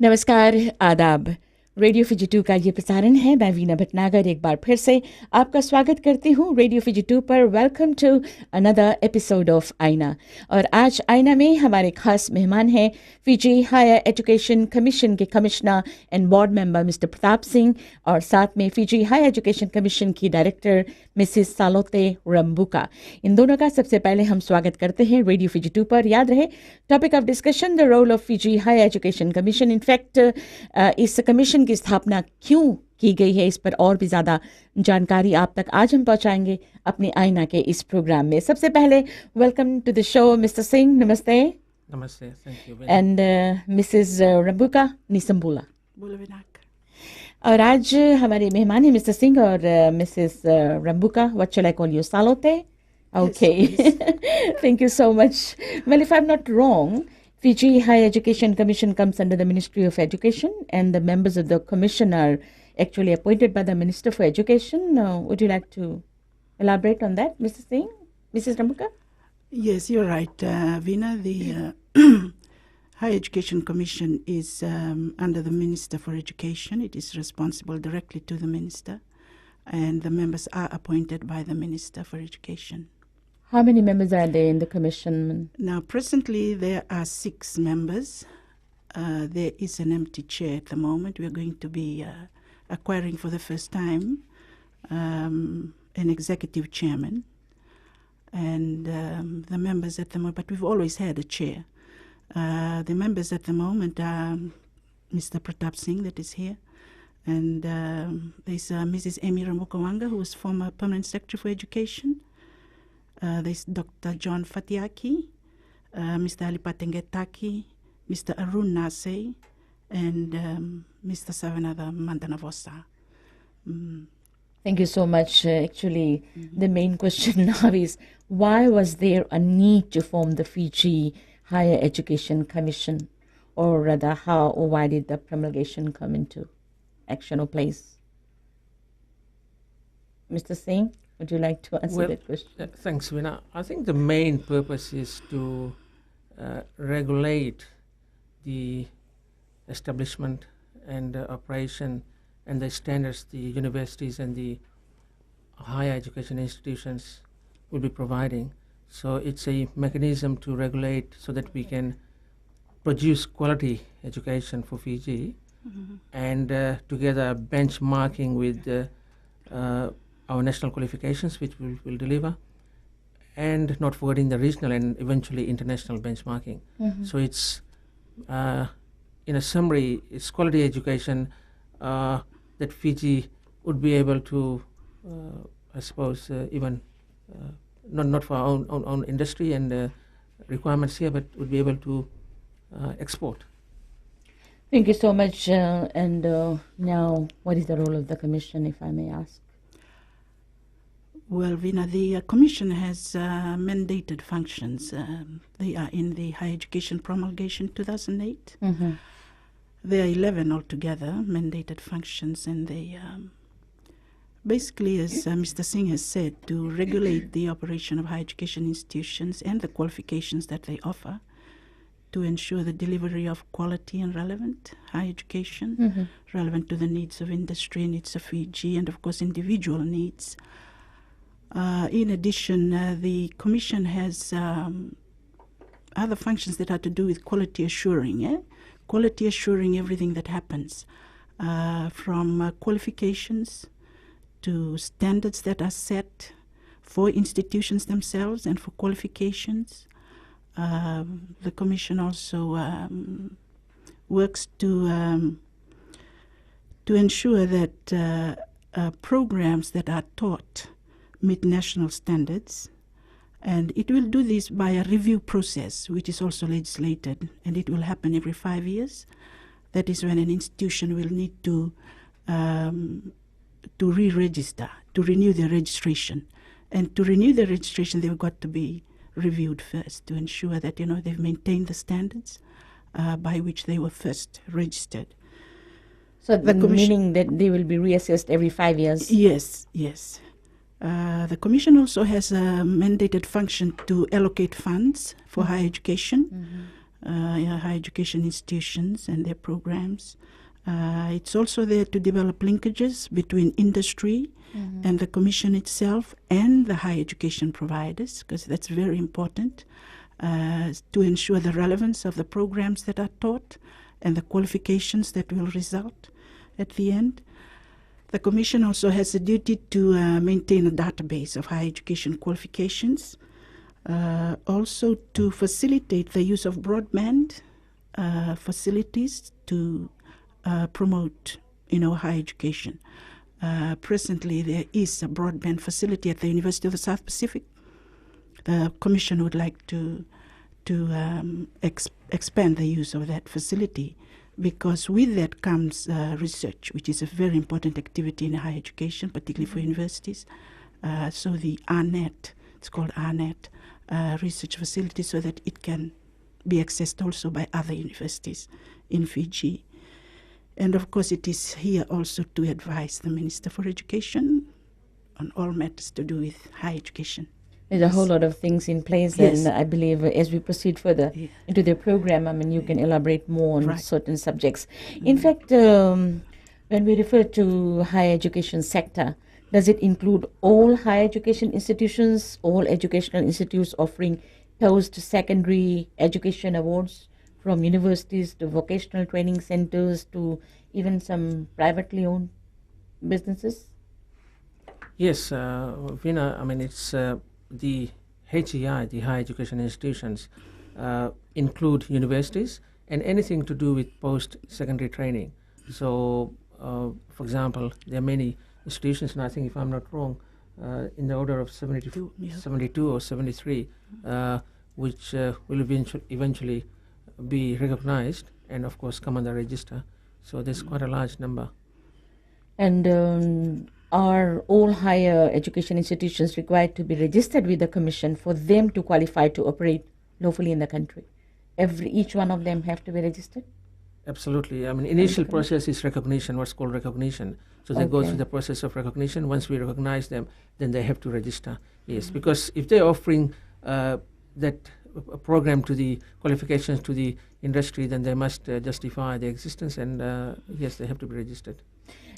नमस्कार, आदाब। Radio Fiji 2 का ये प्रसारण है। मैं वीना भटनागर एक बार फिर से आपका स्वागत करती हूँ रेडियो फिजी 2 पर। Welcome to another episode of Aaina. और आज आईना में हमारे खास मेहमान हैं फिजी हायर एजुकेशन कमीशन के commissioner and board member mister Pratap Singh, और साथ में फिजी हायर एजुकेशन कमीशन की डायरेक्टर मिसिस सालोते रंबुका। इन दोनों का सबसे पहले हम स्वागत करते हैं रेडियो फिजी 2 पर। याद रहे, topic of discussion the role of Fiji higher education commission. In fact इस कमीशन की स्थापना क्यों की गई है, इस पर और भी ज़्यादा जानकारी आप तक आज हम पहुंचाएंगे अपने आईना के इस प्रोग्राम में। सबसे पहले welcome to the show mister Singh. नमस्ते। नमस्ते, thank you. And missus Rambuka Nisambula. और आज हमारे मेहमान हैं मिस्टर सिंह और missus Rambuka. What shall I call you? Salote? Okay. Thank you so much. Well, if I'm not wrong, Fiji Higher Education Commission comes under the Ministry of Education, and the members of the commission are actually appointed by the Minister for Education. Would you like to elaborate on that, Mr. Singh? Mrs. Ramuka? Yes, you're right, Veena. The Higher Education Commission is under the Minister for Education. It is responsible directly to the Minister, and the members are appointed by the Minister for Education. How many members are there in the commission? Now, presently, there are 6 members. There is an empty chair at the moment. We are going to be acquiring for the first time an executive chairman. And the members at the moment, but we've always had a chair. The members at the moment are Mr. Pratap Singh, that is here. And there's Mrs. Amy Ramukawanga, who was former Permanent Secretary for Education. There's Dr. John Fatiaki, Mr. Ali Patengetaki, Mr. Arun Nase, and Mr. Savanatha Mandanavosa. Thank you so much. Actually, the main question now is, why was there a need to form the Fiji Higher Education Commission? Or rather, how or why did the promulgation come into action or place? Mr. Singh, would you like to answer that question? Thanks, Veena. I think the main purpose is to regulate the establishment and operation and the standards the universities and the higher education institutions will be providing. So it's a mechanism to regulate so that we can produce quality education for Fiji, and together benchmarking with our national qualifications, which we will deliver, and not forgetting the regional and eventually international benchmarking. So it's, in a summary, it's quality education that Fiji would be able to, I suppose, even not for our own industry and requirements here, but would be able to export. Thank you so much. And now, what is the role of the commission, if I may ask? Well, Veena, the commission has mandated functions. They are in the Higher Education Promulgation 2008. There are 11 altogether, mandated functions, and they basically, as Mr. Singh has said, to regulate the operation of higher education institutions and the qualifications that they offer, to ensure the delivery of quality and relevant higher education, relevant to the needs of industry, needs of Fiji, and of course individual needs. In addition, the Commission has other functions that are to do with quality assuring, quality assuring everything that happens, from qualifications to standards that are set for institutions themselves and for qualifications. The Commission also works to ensure that programs that are taught meet national standards, and it will do this by a review process, which is also legislated, and it will happen every 5 years. That is when an institution will need to re-register, to renew their registration. And to renew their registration, they've got to be reviewed first to ensure that, they've maintained the standards by which they were first registered. So The commission- meaning that they will be reassessed every 5 years. Yes, yes. The Commission also has a mandated function to allocate funds for higher education, higher education institutions and their programs. It's also there to develop linkages between industry and the Commission itself and the higher education providers, because that's very important to ensure the relevance of the programs that are taught and the qualifications that will result at the end. The Commission also has a duty to maintain a database of higher education qualifications, also to facilitate the use of broadband facilities to promote, higher education. Presently, there is a broadband facility at the University of the South Pacific. The Commission would like to expand the use of that facility, because with that comes research, which is a very important activity in higher education, particularly for universities. So the ARNET, it's called ARNET, research facility, so that it can be accessed also by other universities in Fiji. And of course, it is here also to advise the Minister for Education on all matters to do with higher education. There's a whole lot of things in place, Yes. and I believe as we proceed further into the program, I mean, you can elaborate more on Right. certain subjects. In fact, when we refer to higher education sector, does it include all higher education institutions, all educational institutes offering post-secondary education awards, from universities to vocational training centers to even some privately owned businesses? Yes, Veena, I mean, it's the HEI, the higher education institutions, include universities and anything to do with post-secondary training. So, for example, there are many institutions, and I think if I'm not wrong, in the order of 72 or 73, which will eventually be recognized and, of course, come on the register. So there's quite a large number. And are all higher education institutions required to be registered with the Commission for them to qualify to operate lawfully in the country? Each one of them have to be registered? Absolutely. I mean, initial process is recognition, what's called recognition. So they go Okay. through the process of recognition. Once we recognize them, then they have to register. Yes, because if they're offering that program to the qualifications to the industry, then they must justify their existence, and yes, they have to be registered.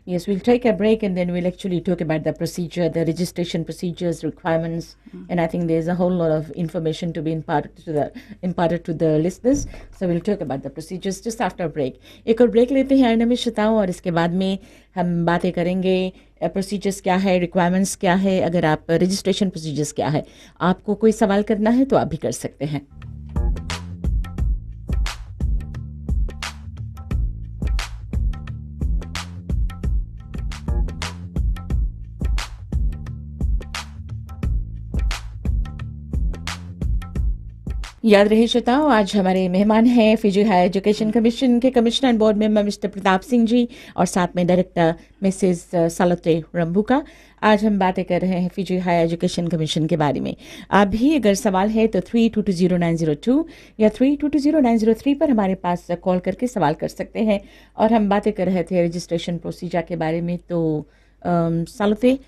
Yes, we'll take a break and then we'll actually talk about the procedure, the registration procedures, requirements, and I think there's a whole lot of information to be imparted to the listeners. So we'll talk about the procedures just after a break. एक और break लेते हैं आईना में श्रोताओं, और इसके बाद में हम बातें करेंगे प्रोसीजर्स क्या है, रिक्वायरमेंट्स क्या है, अगर आप रजिस्ट्रेशन प्रोसीजर्स क्या है. आपको कोई सवाल करना है तो आप भी कर सकते हैं. याद रहे श्रोताओं, आज हमारे मेहमान हैं फिजी हायर एजुकेशन कमीशन के commissioner and board member mister Pratap Singh ji, और साथ में डायरेक्टर मिसेस सलोते रंबुका. आज हम बातें कर रहे हैं फिजी हायर एजुकेशन कमीशन के बारे में. आप भी अगर सवाल है तो 32200902 या 32200903 पर हमारे पास कॉल करके सवाल कर सकते हैं. और हम बातें कर रहे थे रजिस्ट्रेशन प्रोसीजर के बारे में. तो सलोते,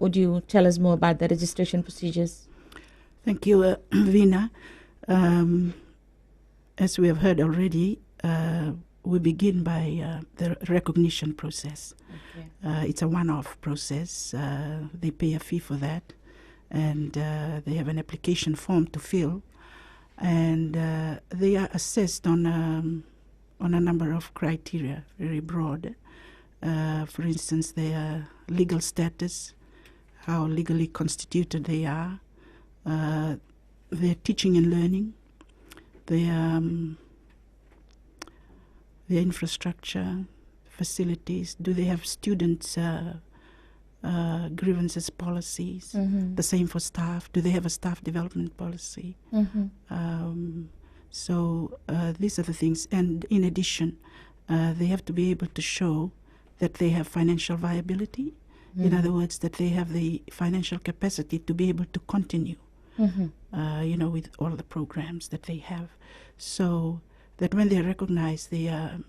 would you tell us more about the registration procedures? Thank you, Veena. As we have heard already, we begin by the recognition process. Okay. It's a one-off process. They pay a fee for that, and they have an application form to fill, and they are assessed on a number of criteria, very broad. For instance, their legal status, how legally constituted they are, their teaching and learning, their infrastructure, facilities. Do they have students' grievances policies? Mm-hmm. The same for staff. Do they have a staff development policy? Mm-hmm. So these are the things. And in addition, they have to be able to show that they have financial viability. In other words, that they have the financial capacity to be able to continue. Mm-hmm. With all the programs that they have, so that when they are recognized, they are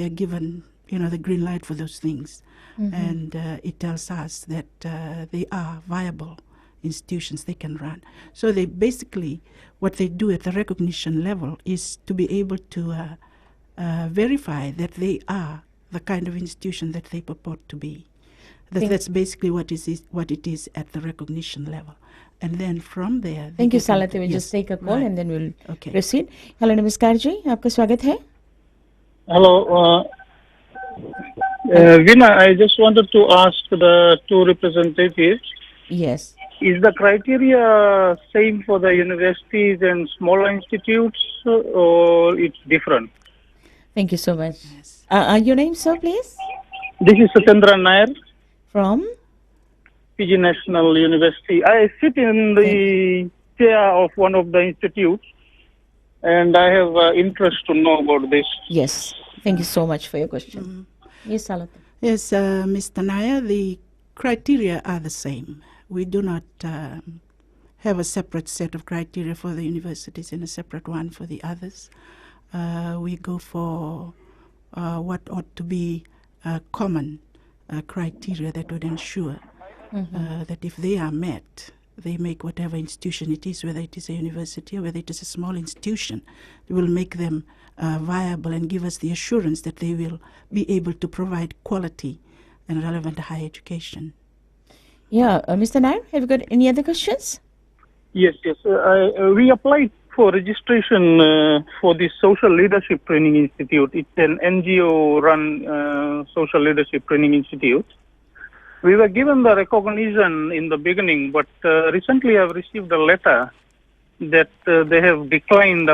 given the green light for those things. And it tells us that they are viable institutions they can run. So they basically, what they do at the recognition level is to be able to verify that they are the kind of institution that they purport to be. That's basically what it is at the recognition level. And then from there... Thank you, Salate. We'll just take a call and then we'll proceed. Hello, Namaskar ji. Aapka swagat hai. Hello. Veena, I just wanted to ask the two representatives. Yes. Is the criteria same for the universities and smaller institutes, or it's different? Thank you so much. Yes. Your name, sir, please? This is Satendra Nair. From? PG National University. I sit in the chair of one of the institutes, and I have interest to know about this. Yes. Thank you so much for your question. Yes, Salate. Yes, Mr. Nair, the criteria are the same. We do not have a separate set of criteria for the universities and a separate one for the others. We go for what ought to be common criteria that would ensure that if they are met, they make whatever institution it is, whether it is a university or whether it is a small institution, they will make them viable and give us the assurance that they will be able to provide quality and relevant higher education. Yeah, Mr. Nair, have you got any other questions? Yes. We applied for registration for the Social Leadership Training Institute. It's an NGO-run social leadership training institute. We were given the recognition in the beginning, but recently I've received a letter that they have declined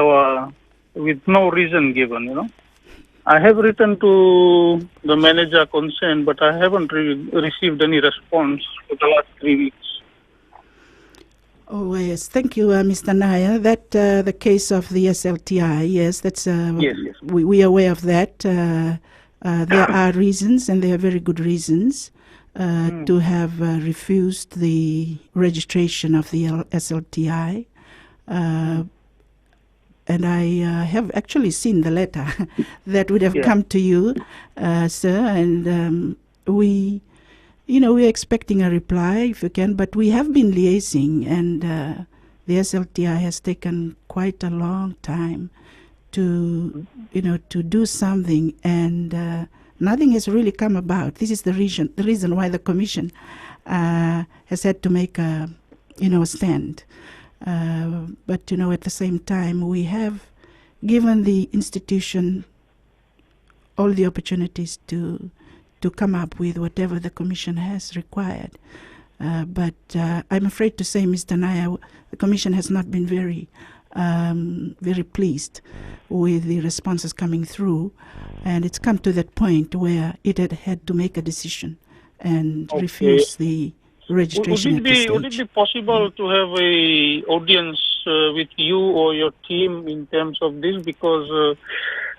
with no reason given, I have written to the manager concerned, but I haven't received any response for the last 3 weeks. Oh, yes. Thank you, Mr. Nair. That the case of the SLTI, yes, that's yes. We are aware of that. There are reasons, and there are very good reasons, to have refused the registration of the SLTI. And I have actually seen the letter that would have come to you, sir, and we're expecting a reply, if you can, but we have been liaising, and the SLTI has taken quite a long time to do something, and nothing has really come about. This is the reason why the Commission has had to make a stand. But at the same time, we have given the institution all the opportunities to come up with whatever the Commission has required. But I'm afraid to say, Mr. Nair, the Commission has not been very pleased with the responses coming through, and it's come to that point where it had to make a decision and refuse the registration would it be possible to have a audience with you or your team in terms of this? Because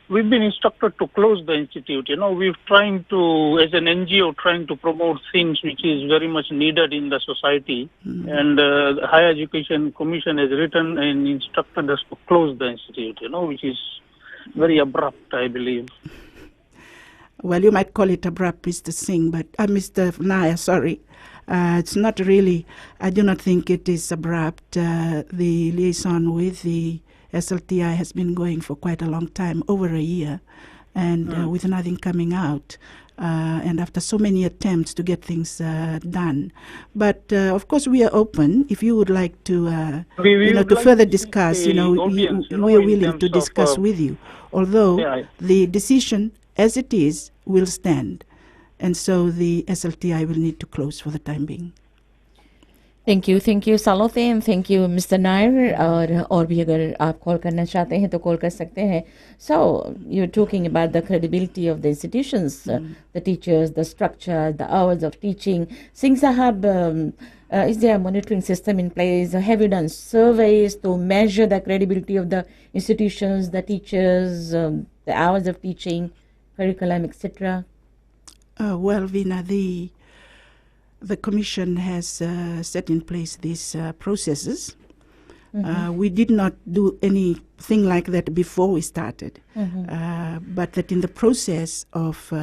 we've been instructed to close the institute. We're trying to, as an NGO, trying to promote things which is very much needed in the society. And the Higher Education Commission has written and instructed us to close the institute, which is very abrupt, I believe. Well, you might call it abrupt, Mr. Singh, but Mr. Nair, sorry. It's not really, I do not think it is abrupt. The liaison with the SLTI has been going for quite a long time, over a year, and with nothing coming out. And after so many attempts to get things done. But of course we are open. If you would like to, to further discuss, we are willing to discuss with you. Although the decision as it is will stand. And so the SLTI will need to close for the time being. Thank you, Salothe, and thank you, Mr. Nair. और भी अगर आप call करना चाहते हैं तो call कर सकते हैं. So you're talking about the credibility of the institutions, the teachers, the structure, the hours of teaching. Singh Sahab, is there a monitoring system in place? Have you done surveys to measure the credibility of the institutions, the teachers, the hours of teaching, curriculum, etc.? Well, Veena, the Commission has set in place these processes We did not do anything like that before we started, but that in the process of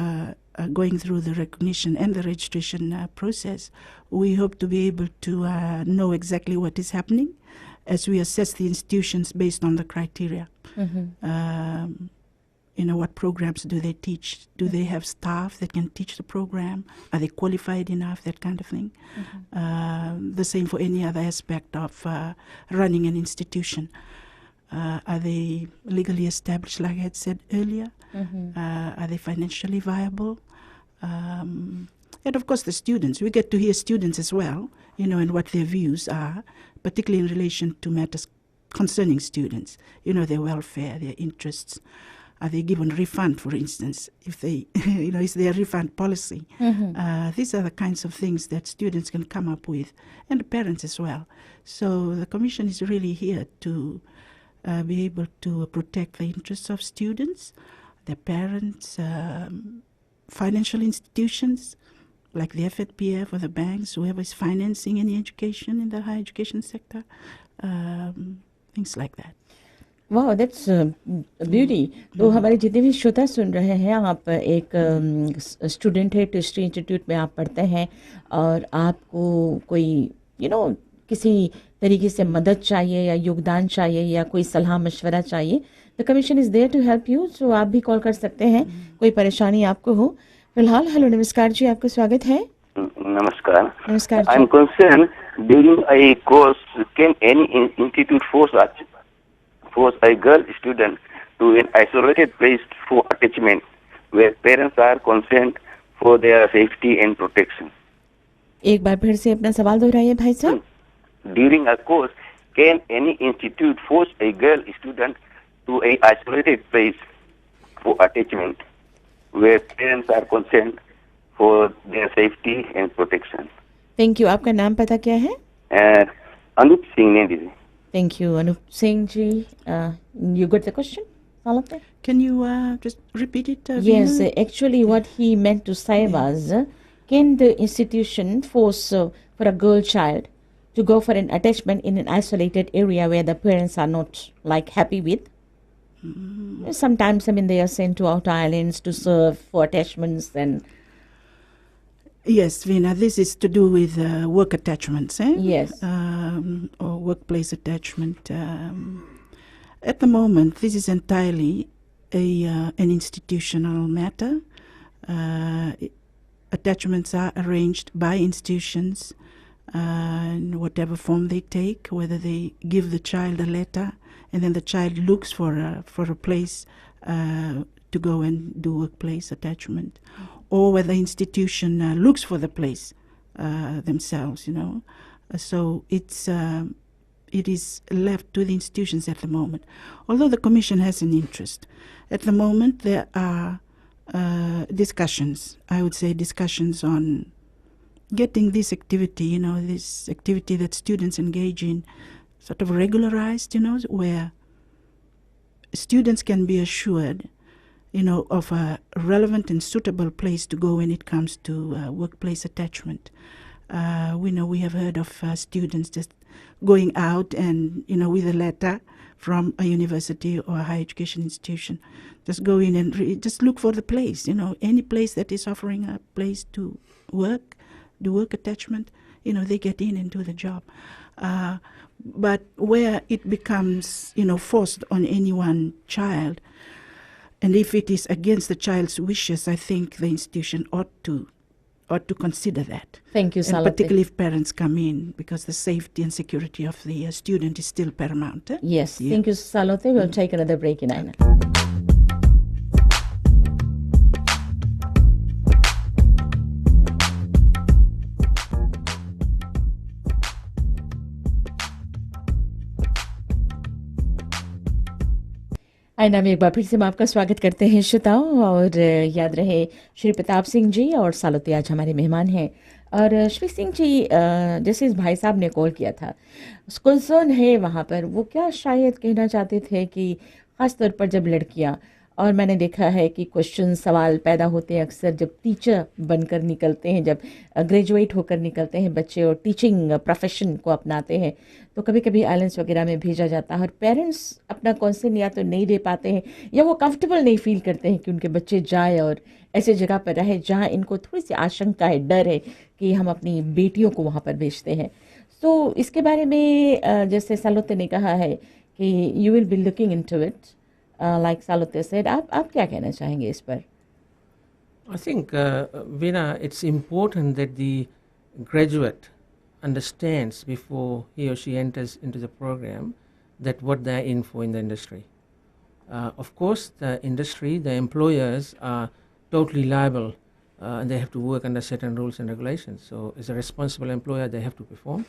going through the recognition and the registration process, we hope to be able to know exactly what is happening as we assess the institutions based on the criteria. What programs do they teach? Do they have staff that can teach the program? Are they qualified enough? That kind of thing. The same for any other aspect of running an institution. Are they legally established, like I had said earlier? Are they financially viable? And of course the students. We get to hear students as well, and what their views are, particularly in relation to matters concerning students, their welfare, their interests. Are they given refund, for instance, if they, is there a refund policy? These are the kinds of things that students can come up with, and the parents as well. So the Commission is really here to be able to protect the interests of students, their parents, financial institutions, like the FNPF or the banks, whoever is financing any education in the higher education sector, things like that. वाह that's beauty. तो हमारे जितने भी श्रोता सुन रहे हैं, आप एक स्टूडेंट है, टिस्ट्री इंस्टीट्यूट में आप पढ़ते हैं और आपको कोई किसी तरीके से मदद चाहिए या योगदान चाहिए या कोई सलाह मशवरा चाहिए, the commission is there to help you. So आप भी कॉल कर सकते हैं, कोई परेशानी आपको हो। फिलहाल हेलो, नमस्कार जी, आपका स्वागत है। नमस्कार। नमस्कार I am concern during a course can any institute force a girl student to an isolated place for attachment where parents are concerned for their safety and protection? एक बार फिर से अपना सवाल दोहराइए भाई साहब। During a course, can any institute force a girl student to a isolated place for attachment where parents are concerned for their safety and protection? Thank you. आपका नाम पता क्या है? अनूप सिंह ने दीदी। Thank you, Anup Singh ji. You got the question? Can you just repeat it? Yes, actually what he meant to say was, can the institution force for a girl child to go for an attachment in an isolated area where the parents are not happy with? Sometimes, they are sent to out islands to serve for attachments and... Yes, Veena, this is to do with work attachments, eh? Yes. Or workplace attachment. At the moment, this is entirely an institutional matter. Attachments are arranged by institutions in whatever form they take, whether they give the child a letter and then the child looks for a place to go and do workplace attachment, or whether the institution looks for the place themselves, So it is left to the institutions at the moment. Although the Commission has an interest. At the moment there are discussions, I would say discussions on getting this activity, this activity that students engage in sort of regularized, where students can be assured of a relevant and suitable place to go when it comes to workplace attachment. We have heard of students just going out and, with a letter from a university or a higher education institution, just go in and just look for the place, any place that is offering a place to work, do work attachment, they get in and do the job. But where it becomes, forced on any one child, and if it is against the child's wishes, I think the institution ought to consider that. Thank you, Salate. Particularly if parents come in, because the safety and security of the student is still paramount. Yes, yeah. Thank you, Salate. We'll take another break in Aaina. आईना में एक बार फिर से हम आपका स्वागत करते हैं श्रोताओं, और याद रहे श्री प्रताप सिंह जी और सालोती आज हमारे मेहमान हैं। और श्री सिंह जी, जैसे इस भाई साहब ने कॉल किया था, कंसर्न है वहाँ पर, वो क्या शायद कहना चाहते थे कि ख़ास तौर पर जब लड़कियाँ और मैंने देखा है कि क्वेश्चन सवाल पैदा होते हैं अक्सर जब टीचर बनकर निकलते हैं, जब ग्रेजुएट होकर निकलते हैं बच्चे और टीचिंग प्रोफेशन को अपनाते हैं, तो कभी कभी आइलैंड्स वगैरह में भेजा जाता है और पेरेंट्स अपना कॉन्सेंट या तो नहीं दे पाते हैं या वो कंफर्टेबल नहीं फील करते हैं कि उनके बच्चे जाए और ऐसे जगह पर रहे जहाँ इनको थोड़ी सी आशंका है, डर है कि हम अपनी बेटियों को वहाँ पर भेजते हैं। तो इसके बारे में जैसे सालोते ने कहा है कि you will be looking into it, like Salote said, आप क्या कहना चाहेंगे इस पर? I think, Veena, it's important that the graduate understands before he or she enters into the program that what they're in for in the industry. Of course, the industry, the employers are totally liable and they have to work under certain rules and regulations. So as a responsible employer, they have to perform.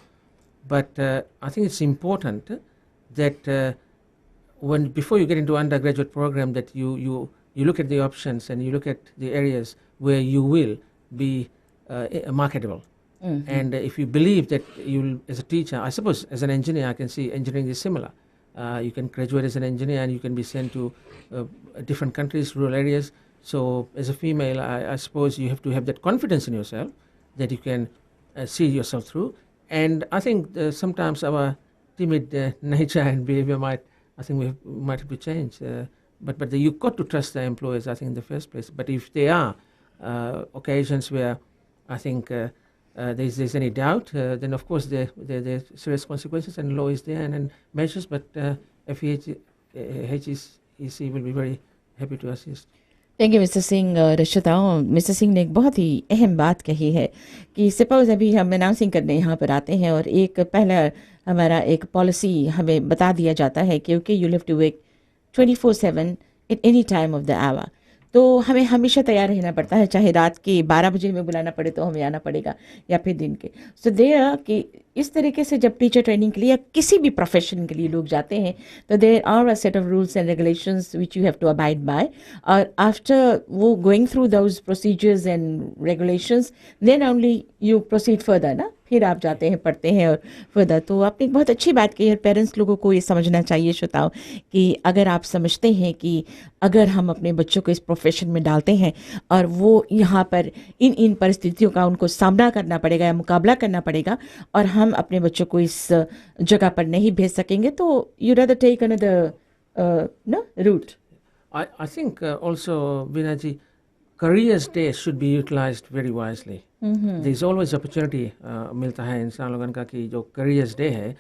But I think it's important that when before you get into undergraduate program that you look at the options and you look at the areas where you will be marketable. And if you believe that you'll, as a teacher, I suppose as an engineer, I can see engineering is similar. You can graduate as an engineer and you can be sent to different countries, rural areas. So as a female, I suppose you have to have that confidence in yourself that you can see yourself through. And I think sometimes our timid nature and behavior might have to change. But you've got to trust the employers, I think, in the first place. But if there are occasions where I think there's any doubt, then of course there are serious consequences and law is there and measures. But HEC will be very happy to assist. Thank you mister Singh. Rashita, mister Singh ने एक बहुत ही अहम बात कही है कि suppose अभी हम अनाउंसिंग करने यहाँ पर आते हैं और एक पहला हमारा एक पॉलिसी हमें बता दिया जाता है कि okay you live to work 24/7 in any time of the hour. तो हमें हमेशा तैयार रहना पड़ता है, चाहे रात के 12 बजे हमें बुलाना पड़े तो हमें आना पड़ेगा या फिर दिन के। सो देयर कि इस तरीके से जब टीचर ट्रेनिंग के लिए या किसी भी प्रोफेशन के लिए लोग जाते हैं तो there are a set of rules and regulations which you have to abide by. और आफ्टर वो going through those procedures and regulations then only you proceed further ना, फिर आप जाते हैं पढ़ते हैं और फर्दर। तो आपने एक बहुत अच्छी बात की है, पेरेंट्स लोगों को ये समझना चाहिए श्रोताओं कि अगर आप समझते हैं कि अगर हम अपने बच्चों को इस प्रोफेशन में डालते हैं और वो यहाँ पर इन परिस्थितियों का उनको सामना करना पड़ेगा या मुकाबला करना पड़ेगा और हम अपने बच्चों को इस जगह पर नहीं भेज सकेंगे तो you rather take another no route. I think also, Vinaji, careers day should be utilized very wisely. There's always opportunity मिलता है इंसान लोगों का कि जो careers day है,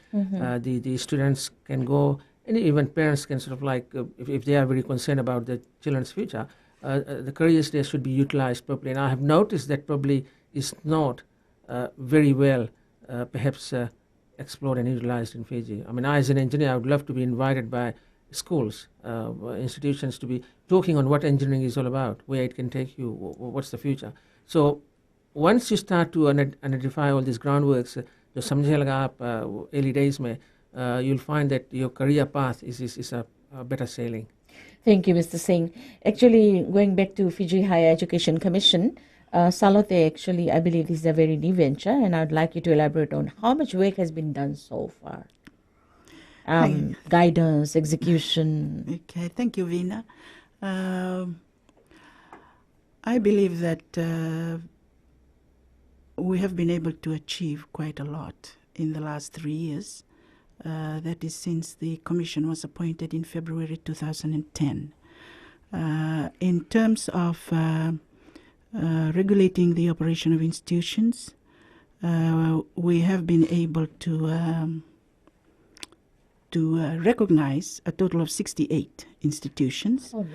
the students can go and even parents can sort of like if they are very concerned about the children's future, the careers day should be utilized properly. And I have noticed that probably is not very well perhaps explored and utilized in Fiji. I mean, I as an engineer, I would love to be invited by schools, institutions to be talking on what engineering is all about, where it can take you, what's the future. So once you start to identify all these groundworks, जो समझने लगा आप early days में, you'll find that your career path is a better sailing. Thank you, Mr. Singh. Actually, going back to Fiji Higher Education Commission, Salote, actually, I believe this is a very new venture, and I'd like you to elaborate on how much work has been done so far. Guidance, execution. Okay, thank you, Veena. I believe that we have been able to achieve quite a lot in the last 3 years. That is since the commission was appointed in February 2010. In terms of regulating the operation of institutions, we have been able to recognize a total of 68 institutions. Oh, really?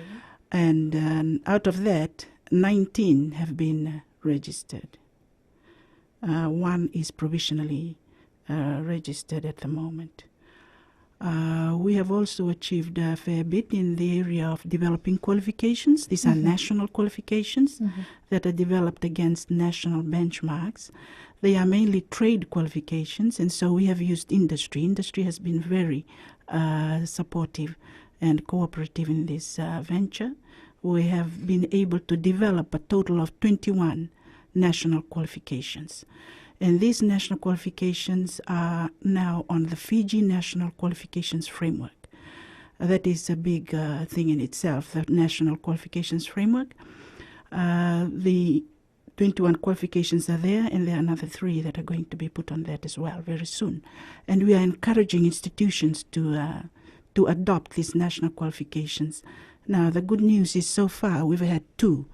And out of that, 19 have been registered. One is provisionally registered at the moment. We have also achieved a fair bit in the area of developing qualifications. These are national qualifications that are developed against national benchmarks. They are mainly trade qualifications, and so we have used industry. Industry has been very supportive and cooperative in this venture. We have been able to develop a total of 21 national qualifications. And these national qualifications are now on the Fiji National Qualifications Framework. That is a big thing in itself, the National Qualifications Framework. The 21 qualifications are there, and there are another 3 that are going to be put on that as well very soon. And we are encouraging institutions to adopt these national qualifications. Now, the good news is so far we've had 2.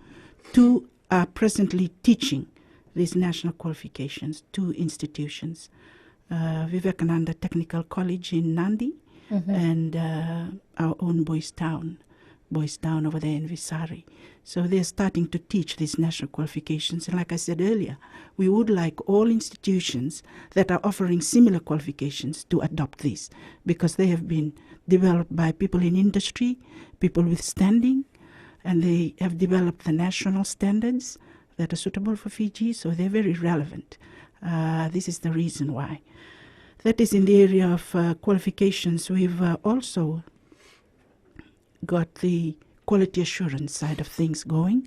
2 are presently teaching these national qualifications, 2 institutions. Vivekananda Technical College in Nandi, and our own Boys Town over there in Visari. So they're starting to teach these national qualifications. And like I said earlier, we would like all institutions that are offering similar qualifications to adopt these, because they have been developed by people in industry, people with standing, and they have developed the national standards that are suitable for Fiji, so they're very relevant. This is the reason why. That is in the area of qualifications. We've also got the quality assurance side of things going.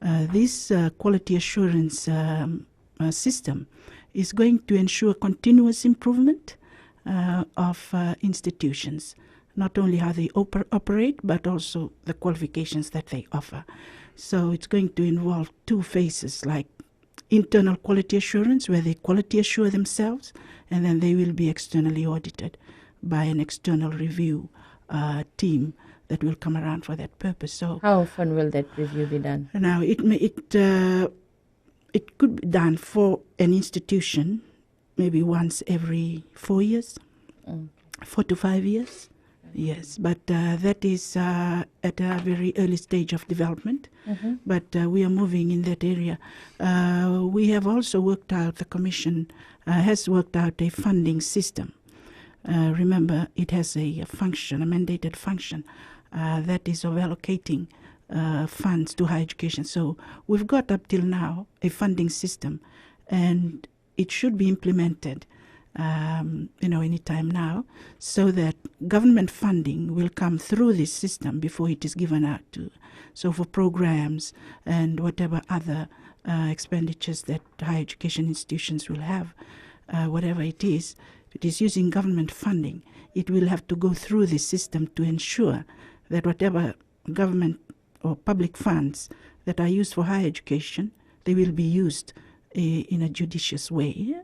This quality assurance system is going to ensure continuous improvement of institutions, not only how they operate, but also the qualifications that they offer. So it's going to involve 2 phases, like internal quality assurance, where they quality assure themselves, and then they will be externally audited by an external review team that will come around for that purpose. So, how often will that review be done? Now, it could be done for an institution maybe once every 4 years, 4 to 5 years. Yes, but that is at a very early stage of development. But we are moving in that area. We have also worked out, the Commission has worked out a funding system. Remember, it has a function, a mandated function, that is of allocating funds to higher education. So we've got up till now a funding system, and it should be implemented anytime now, so that government funding will come through this system before it is given out to. So for programs and whatever other expenditures that higher education institutions will have, whatever it is, if it is using government funding, it will have to go through this system to ensure that whatever government or public funds that are used for higher education, they will be used in a judicious way.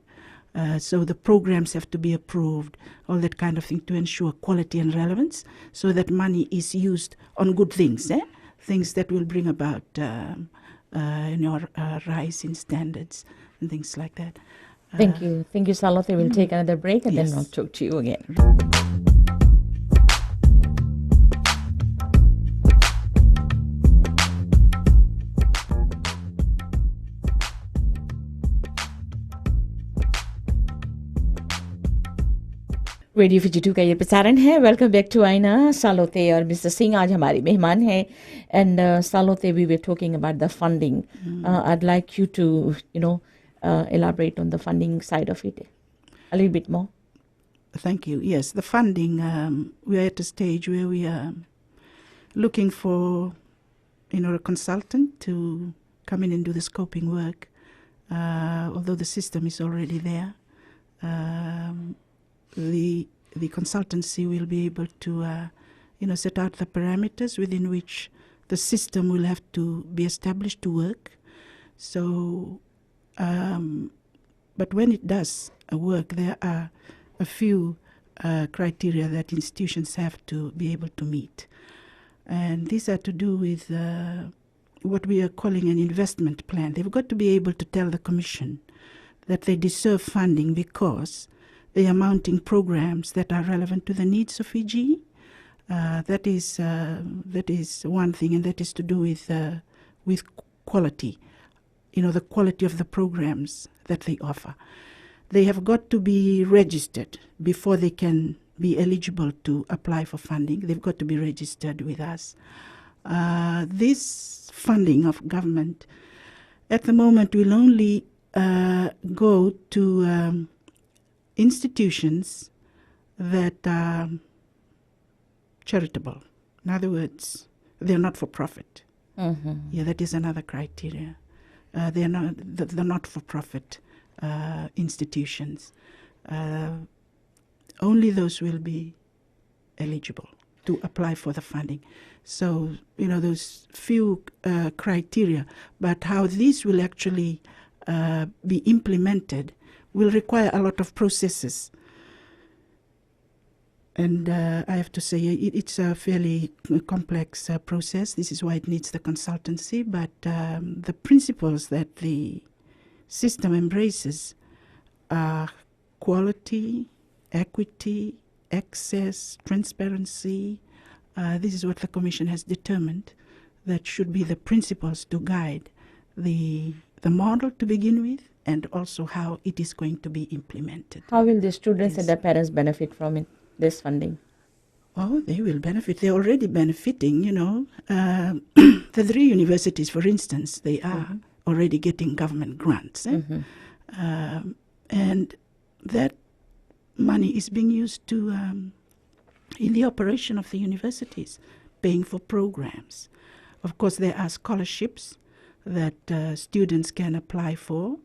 So the programs have to be approved, all that kind of thing, to ensure quality and relevance, so that money is used on good things, things that will bring about rise in standards and things like that. Thank you, Salote. We'll take another break, and Yes. then I'll talk to you again. Radio Fiji 2 का ये प्रसारण है. Welcome back to आईना. सालोते और mister Singh आज हमारे मेहमान हैं. And Salote, we were talking about the funding. I'd like you to elaborate on the funding side of it a little bit more. Thank you. Yes, the funding, we are at a stage where we are looking for a consultant to come in and do the scoping work, although the system is already there. The consultancy will be able to set out the parameters within which the system will have to be established to work. So but when it does work, there are a few criteria that institutions have to be able to meet, and these are to do with what we are calling an investment plan. They've got to be able to tell the Commission that they deserve funding because they are mounting programs that are relevant to the needs of Fiji. That is one thing, and that is to do with quality. The quality of the programs that they offer. They have got to be registered before they can be eligible to apply for funding. They've got to be registered with us. This funding of government at the moment will only go to institutions that are charitable. In other words, they're not for profit. Yeah, that is another criteria. They are not the not-for-profit institutions. Only those will be eligible to apply for the funding. So, those few criteria, but how this will actually be implemented will require a lot of processes. And I have to say it's a fairly complex process. This is why it needs the consultancy. But the principles that the system embraces are quality, equity, access, transparency. This is what the Commission has determined that should be the principles to guide the model to begin with, and also how it is going to be implemented. How will the students Yes. and their parents benefit from it, this funding? Oh, they will benefit. They're already benefiting, The 3 universities, for instance, they are already getting government grants. And that money is being used to in the operation of the universities, paying for programs. Of course, there are scholarships that students can apply for,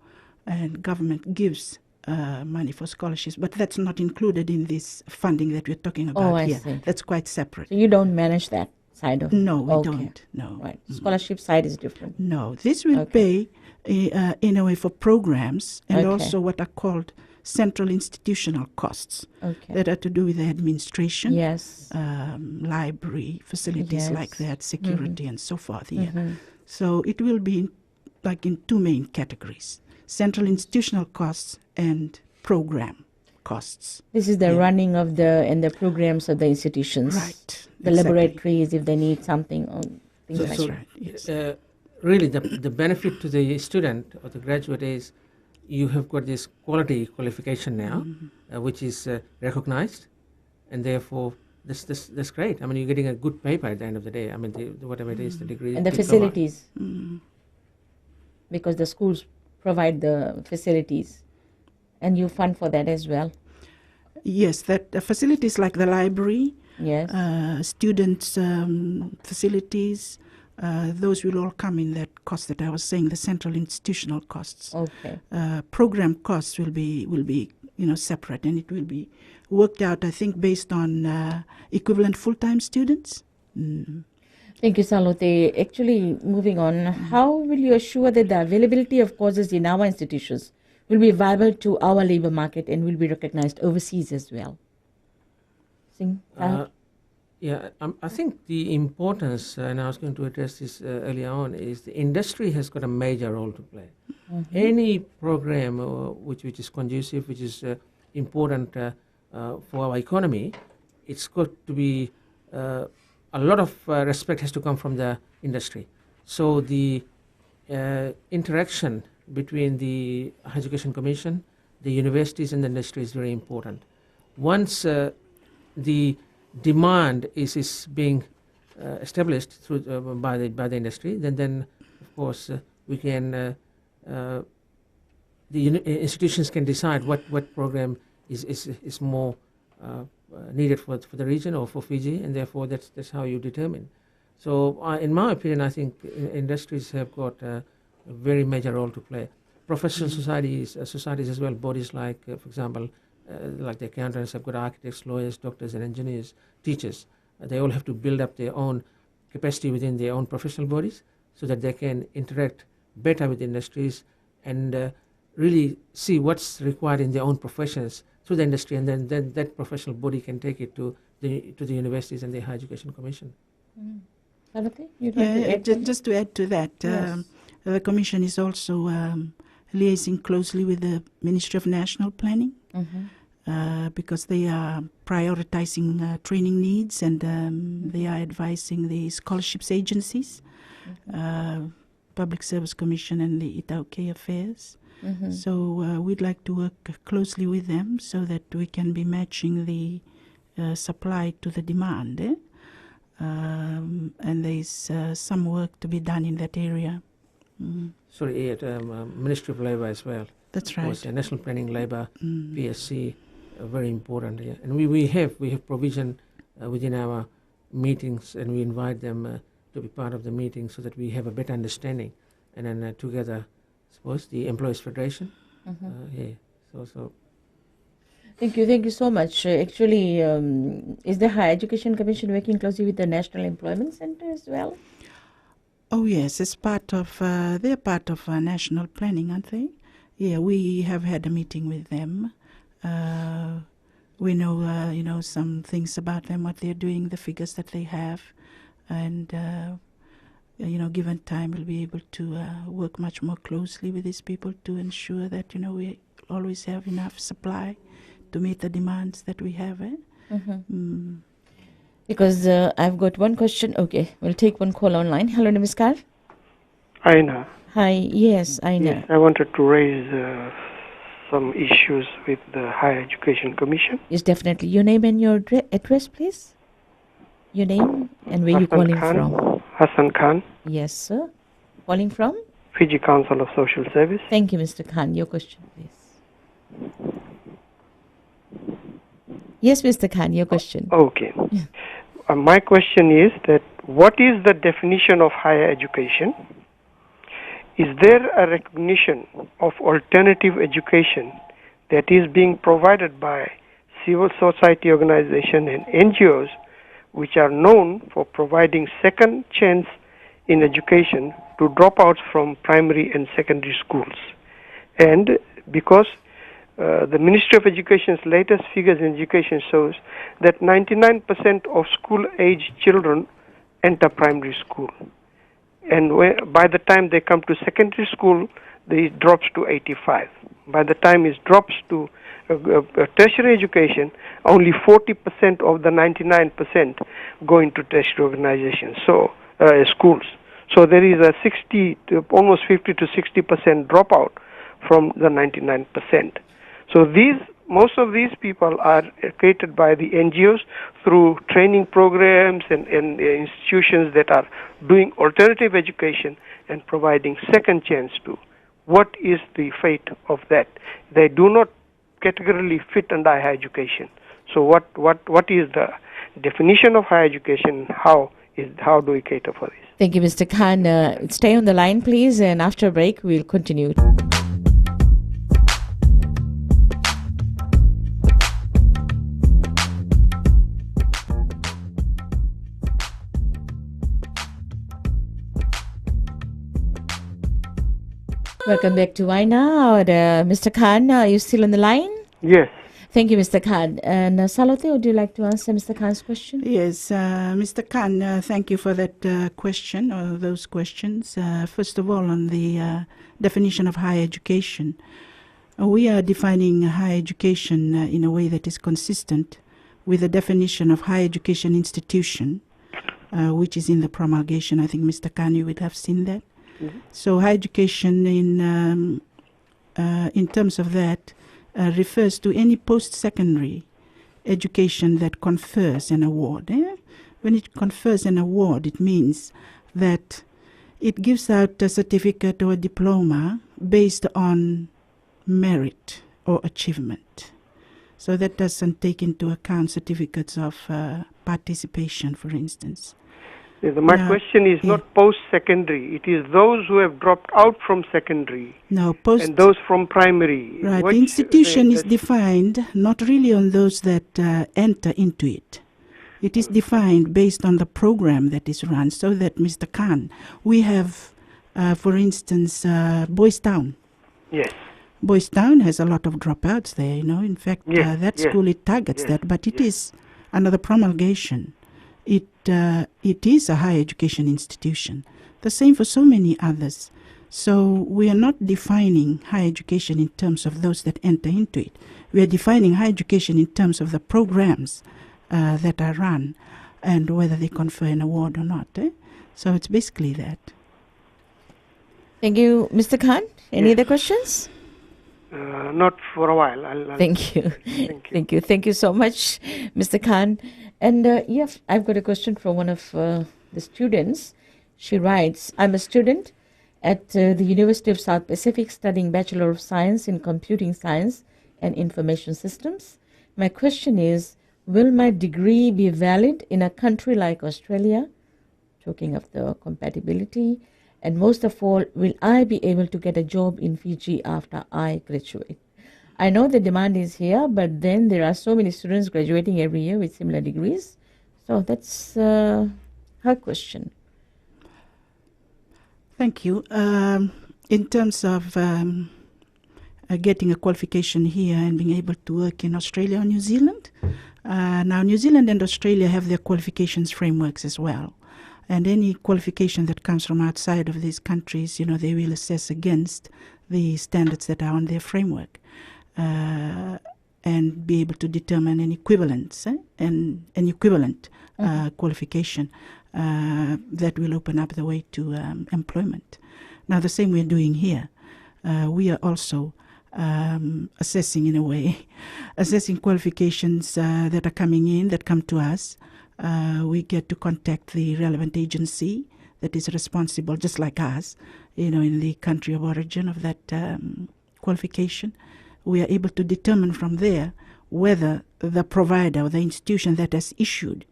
and government gives money for scholarships, but that's not included in this funding that we're talking about I here. see. That's quite separate. So you don't manage that side of it? No, we Okay. don't. No. Right. Scholarship side is different. No, this will Okay. pay in a way for programs and Okay. also what are called central institutional costs Okay. that are to do with the administration, Yes. library, facilities like Yes. that, security and so forth. Yeah. So it will be in 2 main categories: central institutional costs and program costs. This is the running of the programs of the institutions. Right. The exactly. laboratories, if they need something, or things like That's that. right. Yes. Really, the benefit to the student or the graduate is you have got this quality qualification now, which is recognized, and therefore that's great. I mean, you're getting a good paper at the end of the day. I mean, whatever it is, the degree. And the diploma. facilities, because the schools provide the facilities, and you fund for that as well. Yes, that facilities like the library, Yes. students' facilities, those will all come in that cost that I was saying, the central institutional costs. Okay. Program costs will be separate, and it will be worked out, I think, based on equivalent full-time students. Thank you, Salote. Actually, moving on, how will you assure that the availability of courses in our institutions will be viable to our labor market and will be recognized overseas as well? Singh, Sahab? I think the importance, and I was going to address this earlier on, is the industry has got a major role to play. Any program which is conducive, which is important for our economy, it's got to be a lot of respect has to come from the industry. So the interaction between the Higher Education Commission, the universities, and the industry is very important. Once the demand is being established through by the industry, then of course we can the institutions can decide what program is more needed for the region or for Fiji, and therefore that's how you determine. So in my opinion, I think industries have got a very major role to play. Professional societies as well, bodies like, for example, like the accountants have got architects, lawyers, doctors and engineers, teachers. They all have to build up their own capacity within their own professional bodies so that they can interact better with industries and really see what's required in their own professions through the industry, and then that professional body can take it to the universities and the Higher Education Commission. Salote, you'd like to add Just to add to that, Yes. the Commission is also liaising closely with the Ministry of National Planning because they are prioritizing training needs, and they are advising the scholarships agencies, Public Service Commission and the Itauke Affairs. So we'd like to work closely with them so that we can be matching the supply to the demand. And there's some work to be done in that area. Sorry, Ministry of Labour as well. That's Of right. course, National Planning, Labour, PSC, very important. Yeah. And we have provision within our meetings, and we invite them to be part of the meeting so that we have a better understanding, and then together, I suppose, the Employees Federation. So Thank you so much. Actually, is the Higher Education Commission working closely with the National Employment Center as well? Oh yes, it's part of. They're part of national planning, aren't they? Yeah, we have had a meeting with them. We know, some things about them, what they're doing, the figures that they have, and given time, we'll be able to work much more closely with these people to ensure that we always have enough supply to meet the demands that we have. Because I've got one question. Okay, we'll take one call online. Hello, Namaskar. Aina, Hi, yes, Aina. yes, I wanted to raise some issues with the Higher Education Commission. Yes, definitely. Your name and your address, please. Your name and where you calling from. Hassan Khan, Yes, sir. Calling from? Fiji Council of Social Service. Thank you, Mr. Khan. Your question, please. Yes, Mr. Khan, your question. Okay. My question is that what is the definition of higher education? Is there a recognition of alternative education that is being provided by civil society organizations and NGOs which are known for providing second chance in education to dropouts from primary and secondary schools? And because the Ministry of Education's latest figures in education shows that 99% of school-age children enter primary school. And by the time they come to secondary school, it drops to 85. By the time it drops to tertiary education, only 40% of the 99% go into tertiary organizations, schools. So there is a 60 to almost 50 to 60% dropout from the 99%. So most of these people are created by the NGOs through training programs and institutions that are doing alternative education and providing second chance to. What is the fate of that? They do not categorically fit under higher education. So what is the definition of higher education? How do we cater for this? Thank you, Mr. Khan. Stay on the line, please, and after a break, we'll continue. Welcome back to Aaina. Mr. Khan, are you still on the line? Yes. Thank you, Mr. Khan. And Salote, would you like to answer Mr. Khan's question? Yes, Mr. Khan, thank you for that question or those questions. First of all, on the definition of higher education, we are defining higher education in a way that is consistent with the definition of higher education institution, which is in the promulgation. I think, Mr. Khan, you would have seen that. Mm-hmm. So higher education in terms of that refers to any post-secondary education that confers an award. When it confers an award, it means that it gives out a certificate or a diploma based on merit or achievement. So that doesn't take into account certificates of participation, for instance. My question is not post-secondary. It is those who have dropped out from secondary and those from primary. Right. The institution is defined not really on those that enter into it. It is defined based on the program that is run. So that, Mr. Khan, we have, for instance, Boys Town. Yes. Boys Town has a lot of dropouts there, In fact, school, it targets that, but it is under the promulgation. It is a higher education institution. The same for so many others. So we are not defining higher education in terms of those that enter into it. We are defining higher education in terms of the programs that are run and whether they confer an award or not. So it's basically that. Thank you, Mr. Khan. Any other questions? Not for a while. Thank you. Thank you so much, Mr. Khan. And I've got a question from one of the students. She writes, I'm a student at the University of South Pacific studying Bachelor of Science in Computing Science and Information Systems. My question is, will my degree be valid in a country like Australia? Talking of the compatibility. And most of all, will I be able to get a job in Fiji after I graduate? I know the demand is here, but then there are so many students graduating every year with similar degrees. So that's her question. Thank you. In terms of getting a qualification here and being able to work in Australia or New Zealand, now New Zealand and Australia have their qualifications frameworks as well. And any qualification that comes from outside of these countries, they will assess against the standards that are on their framework and be able to determine an equivalence and an equivalent qualification that will open up the way to employment. Now, the same we're doing here. We are also assessing, in a way, assessing qualifications that are coming in, that come to us. We get to contact the relevant agency that is responsible, just like us, in the country of origin of that qualification. We are able to determine from there whether the provider or the institution that has issued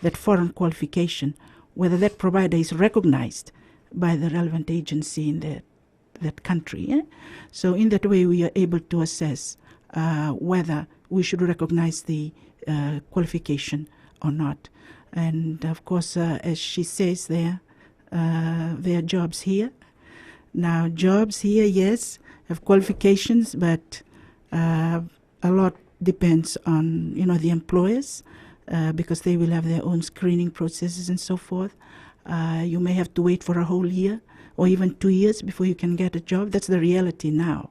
that foreign qualification, whether that provider is recognized by the relevant agency in that country. So in that way, we are able to assess whether we should recognize the qualification or not. And of course, as she says there are jobs here. Now, jobs here, yes, have qualifications, but a lot depends on, the employers because they will have their own screening processes and so forth. You may have to wait for a whole year or even 2 years before you can get a job. That's the reality now.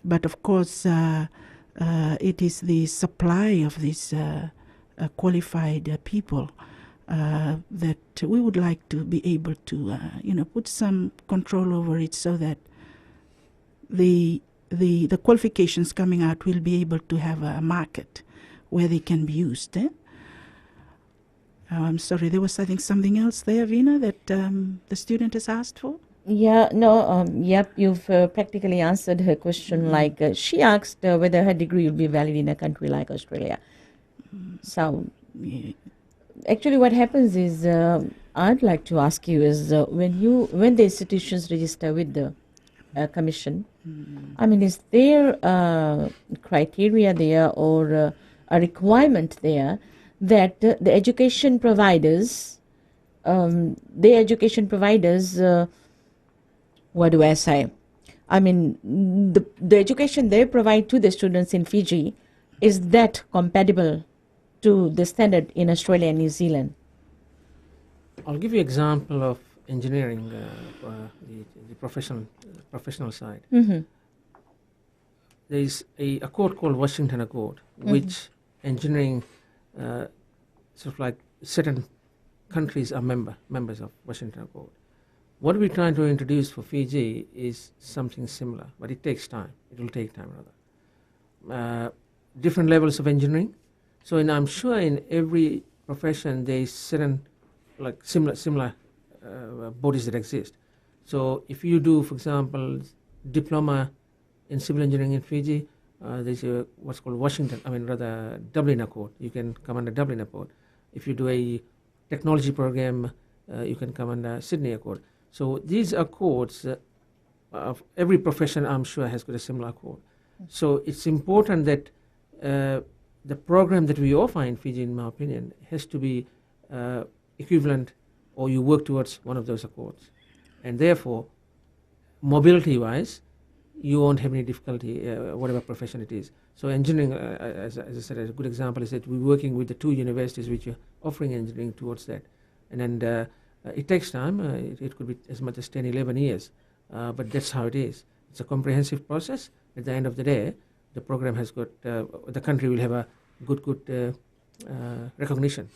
But of course, it is the supply of these qualified people that we would like to be able to, put some control over it so that the qualifications coming out will be able to have a market where they can be used. I'm sorry, there was, I think, something else there, Veena, that the student has asked for? Yeah, no, yep, you've practically answered her question. Like she asked whether her degree will be valid in a country like Australia. So, actually, what happens is, I'd like to ask you is when the institutions register with the commission, I mean, is there criteria there or a requirement there that the education providers, what do I say? I mean, the education they provide to the students in Fiji, is that compatible to the standard in Australia and New Zealand? I'll give you an example of engineering, the professional side. Mm-hmm. There is a accord called Washington Accord, which engineering, sort of like certain countries are members of Washington Accord. What we're trying to introduce for Fiji is something similar, but it takes time. It will take time, rather. Different levels of engineering. So, I'm sure in every profession there is certain, like similar bodies that exist. So, if you do, for example, diploma in civil engineering in Fiji, there's what's called Dublin Accord. You can come under Dublin Accord. If you do a technology program, you can come under Sydney Accord. So these accords, of every profession, I'm sure, has got a similar accord. So it's important that the program that we offer in Fiji, in my opinion, has to be equivalent, or you work towards one of those accords. And therefore, mobility-wise, you won't have any difficulty, whatever profession it is. So engineering, as I said, a good example is that we're working with the 2 universities which are offering engineering towards that. And then it takes time. It could be as much as 10, 11 years. But that's how it is. It's a comprehensive process. At the end of the day, the program has got, the country will have a good recognition.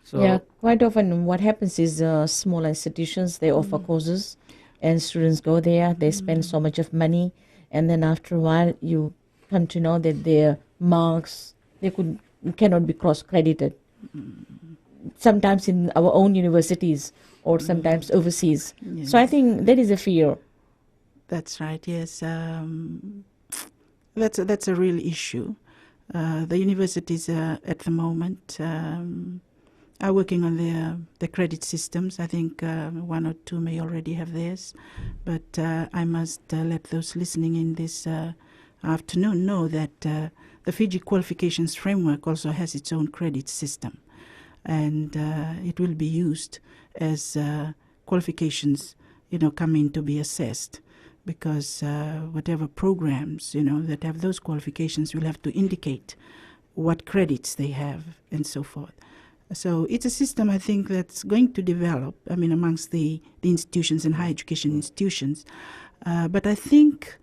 So yeah, quite often what happens is small institutions, they offer courses and students go there, they spend so much of money, and then after a while you come to know that their marks, cannot be cross-credited. Sometimes in our own universities or sometimes overseas. Yes. So I think that is a fear. That's right, yes. That's a real issue. The universities at the moment are working on their credit systems. I think 1 or 2 may already have theirs, but I must let those listening in this afternoon know that the Fiji qualifications framework also has its own credit system, and it will be used as qualifications, come in to be assessed, because whatever programs, that have those qualifications will have to indicate what credits they have and so forth. So it's a system, I think, that's going to develop, amongst the institutions and higher education institutions. But I think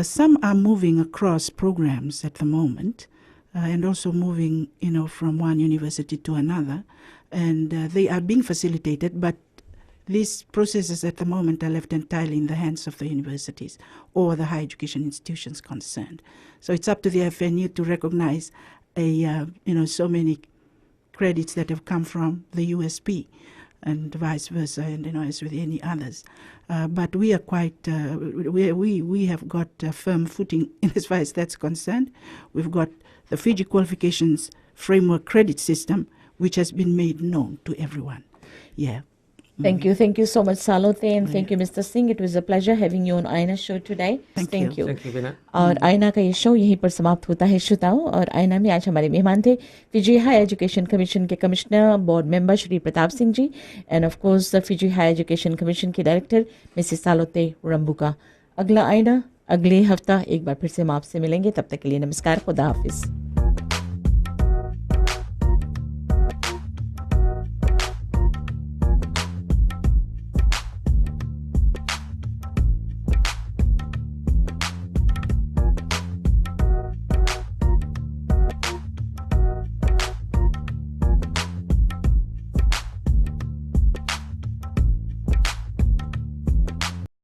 some are moving across programs at the moment, and also moving, from one university to another. And they are being facilitated, but these processes at the moment are left entirely in the hands of the universities or the higher education institutions concerned. So it's up to the FNU to recognize so many credits that have come from the USP, and vice versa, and as with any others. But we are quite, we have got a firm footing as far as that's concerned. We've got the Fiji Qualifications Framework Credit System, which has been made known to everyone. Yeah. Thank you so much, Salote, and thank you, Mr. Singh. It was a pleasure having you on Aaina show today. Thank you. Thank you, Veena. और आईना का ये show यहीं पर समाप्त होता है श्रोताओं। और आईना में आज हमारे मेहमान थे फिजी हाई एजुकेशन कमीशन के commissioner board member Shri Pratap Singh ji, and of course Fiji high education commission के डायरेक्टर मिसेस सालोते रंबुका। अगला आईना अगले हफ्ता एक बार फिर से हम आपसे मिलेंगे। तब तक के लिए नमस्कार, खुदा हाफिज।